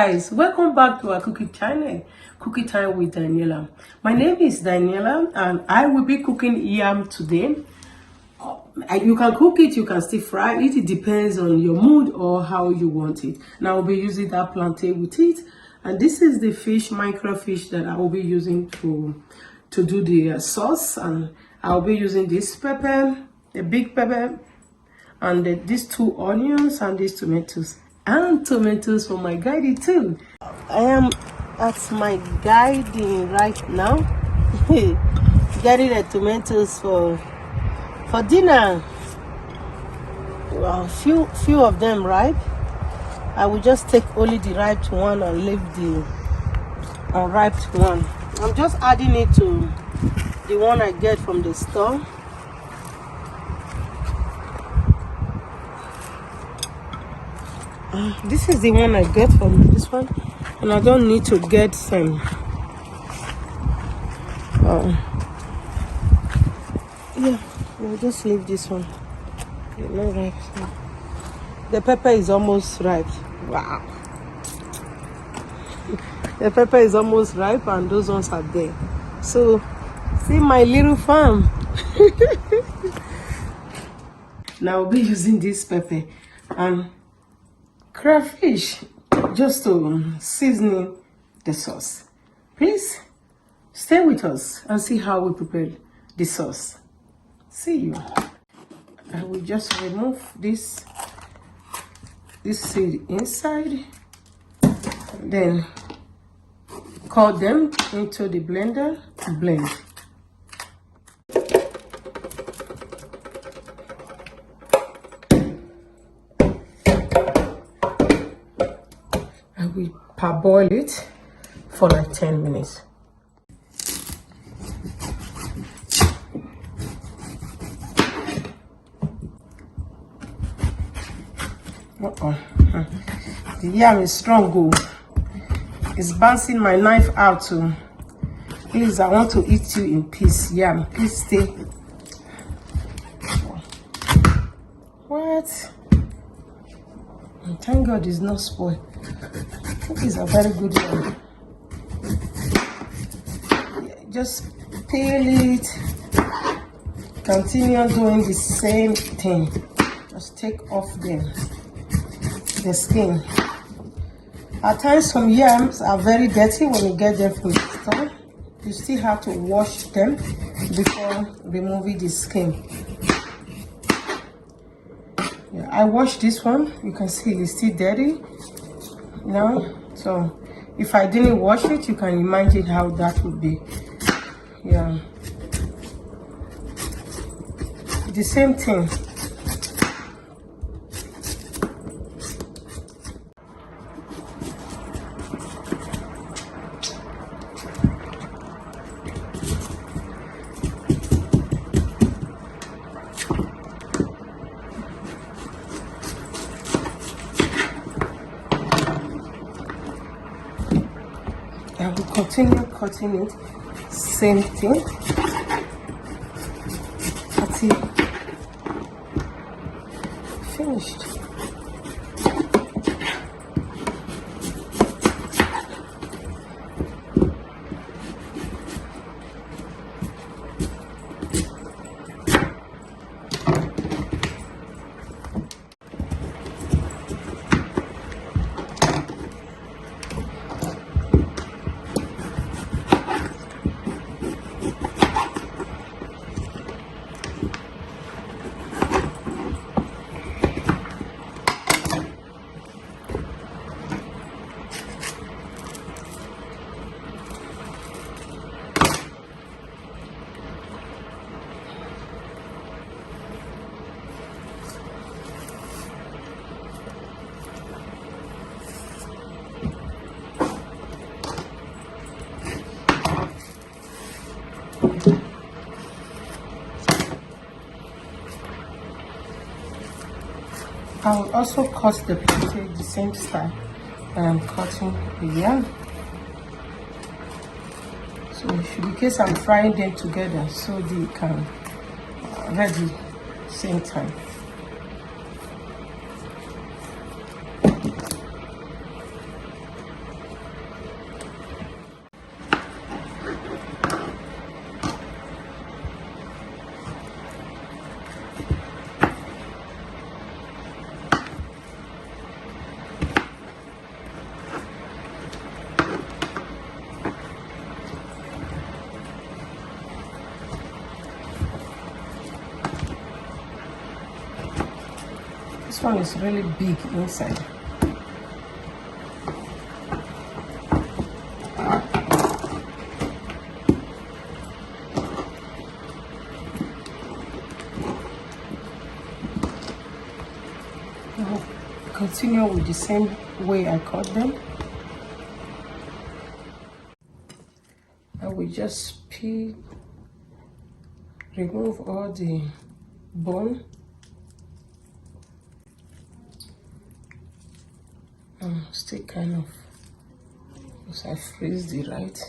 guys, welcome back to our cooking channel, Cooking Time with Daniela. My name is Daniela and I will be cooking yam today. You can cook it, you can still fry it. It depends on your mood or how you want it. Now I'll be using that plantain with it, and this is the fish, microfish, that I will be using to do the sauce. And I'll be using this pepper, the big pepper, and these 2 onions and these tomatoes. And tomatoes for my guiding too. I am at my guiding right now, getting the tomatoes for dinner. Well, few of them ripe. I will just take only the ripe one and leave the unripe one. I'm just adding it to the one I get from the store. This is the one I get from this one, and I don't need to get some. Yeah, we'll just leave this one. Not ripe. The pepper is almost ripe. Wow. The pepper is almost ripe, and those ones are there. So, see my little farm. Now I'll be using this pepper and crayfish just to season the sauce. Please stay with us and see how we prepare the sauce. See you. I will just remove this seed inside, then cut them into the blender to blend. I will parboil it for like 10 minutes. The yam is strong, oh. It's bouncing my knife out too. Please, I want to eat you in peace. Yam, please stay. What? Thank God it's not spoiled. It's a very good one. Just peel it. Continue doing the same thing. Just take off the skin. At times some yams are very dirty when you get them from the store. You still have to wash them before removing the skin. Yeah, I washed this one. You can see it's still dirty now. So if I didn't wash it, you can imagine how that would be. Yeah, the same thing. I will continue cutting it, same thing, until finished. I will also cut the plantain the same style that I'm cutting the yam. So in case I'm frying them together so they can ready same time. This one is really big inside. I'll continue with the same way I cut them. I will just peel, remove all the bone, and still kind of, because I freeze the right.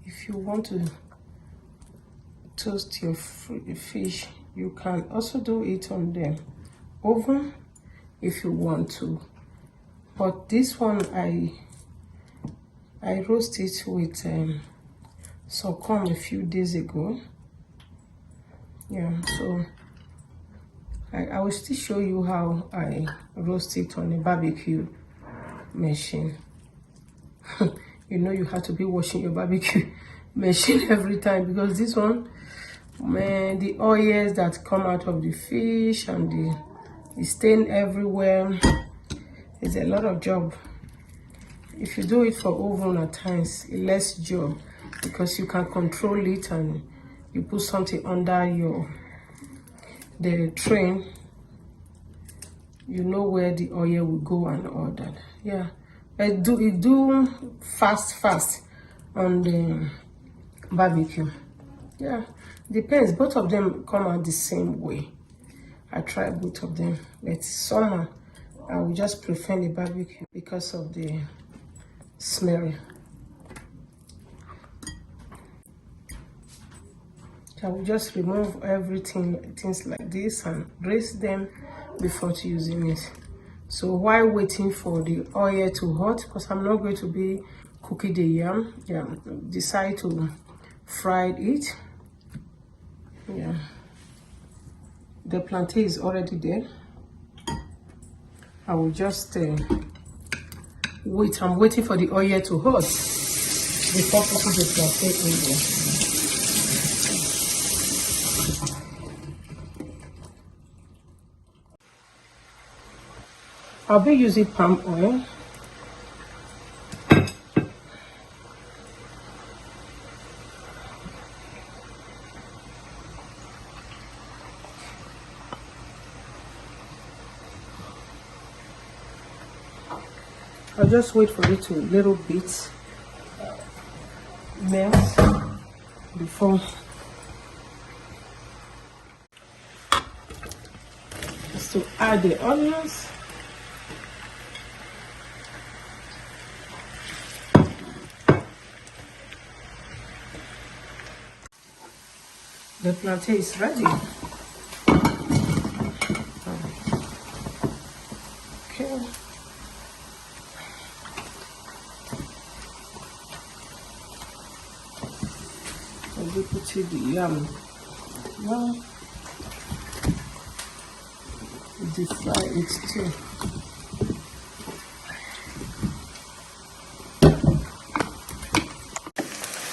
If you want to toast your fish, you can also do it on the oven if you want to. But this one, I roast it with sorghum a few days ago. Yeah, so I will still show you how I roast it on a barbecue machine. You know, you have to be washing your barbecue machine every time, because this one, man, the oils that come out of the fish and the stain everywhere, is a lot of job. If you do it for oven at times, it's less job, because you can control it and you put something under the tray. You know where the oil will go and all that. Yeah, it do fast on the barbecue. Yeah, depends. Both of them come out the same way. I try both of them, but summer I will just prefer the barbecue because of the smell. I will just remove everything, things like this, and braise them before using it. So while waiting for the oil to hot, because I'm not going to be cooking the yam, yeah, decide to fry it. Yeah, the plantain is already there. I will just wait. I'm waiting for the oil to hot before putting the plantain in there. I'll be using palm oil. I'll just wait for it to little bit melt before. Just to add the onions. The plantain is ready. Okay. We put in the yam. Now, deep fry it too.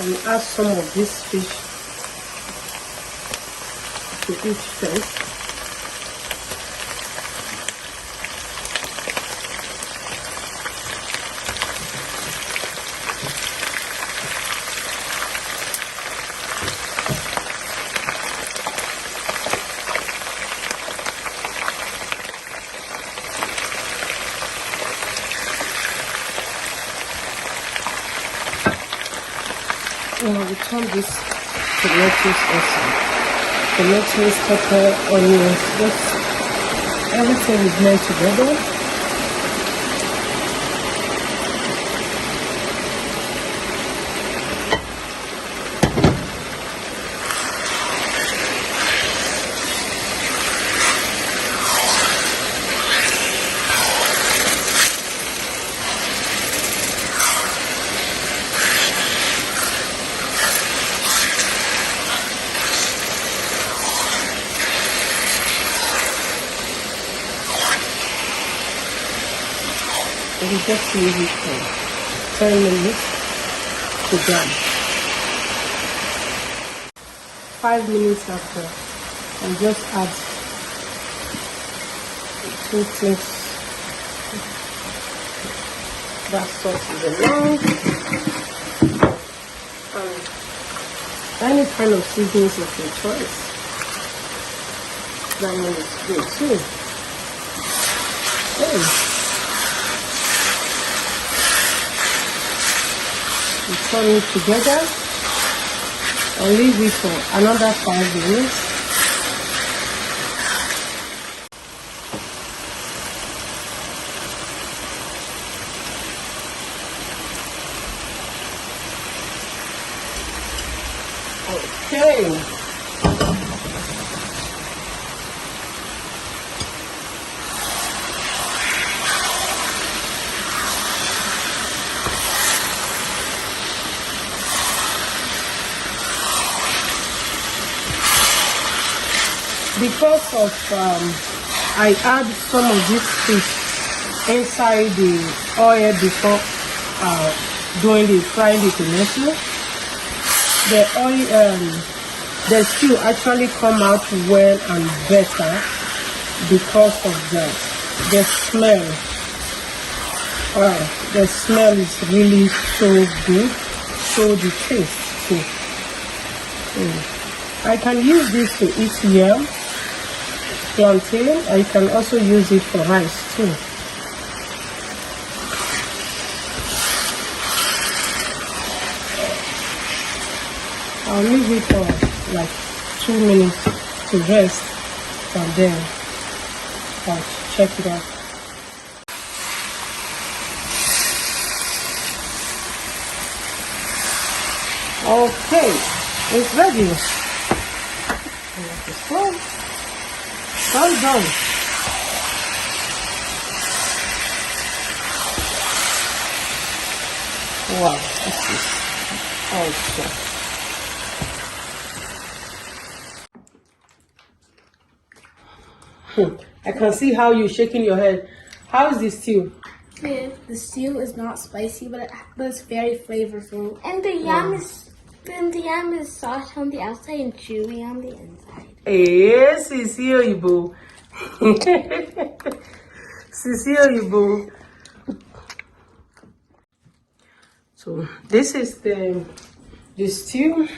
And add some of this fish to each first. We turn this tomatoes also. Tomatoes, pepper, onions, just everything is made together. We just leave it for 10 minutes to done. 5 minutes after, and just add 2 things. That sauce is enough. And any kind of seasonings of your choice. That one is good too. Okay. We turn it together and leave it for another 5 minutes. Okay. Because of I add some of this fish inside the oil before doing the frying the tomato, the oil the stew actually come out well and better because of that. The smell, the smell is really so good, so the taste too. I can use this to eat yam plantain. I can also use it for rice too. I'll leave it for like 2 minutes to rest and then I'll check it out. Okay, it's ready. Well done. Wow, this is awesome. I can see how you're shaking your head. How is the stew? Yeah, the stew is not spicy, but it's very flavorful. And the yam is soft on the outside and chewy on the inside. Yes, Sisi Oyibo. Sisi Oyibo. So this is the stew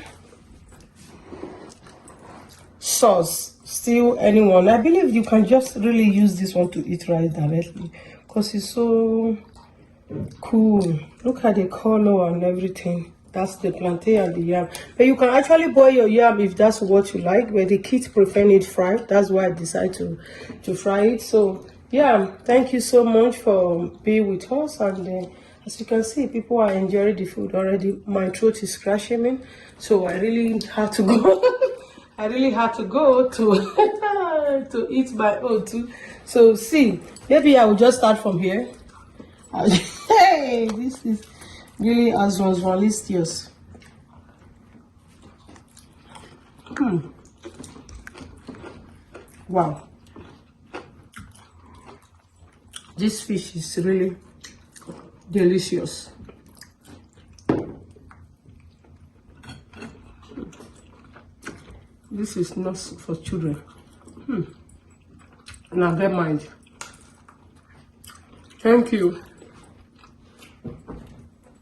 sauce. Stew anyone. I believe you can just really use this one to eat rice directly because it's so cool. Look at the color and everything. That's the plantain and the yam. But you can actually boil your yam if that's what you like. But the kids prefer it fried. That's why I decided to fry it. So yeah, thank you so much for being with us. And as you can see, people are enjoying the food already. My throat is scratching me, so I really had to go. I really had to go to to eat my own too. So see, maybe I will just start from here. Hey, this is really as was delicious. Wow, this fish is really delicious. This is not for children. Now, bear mind. Thank you.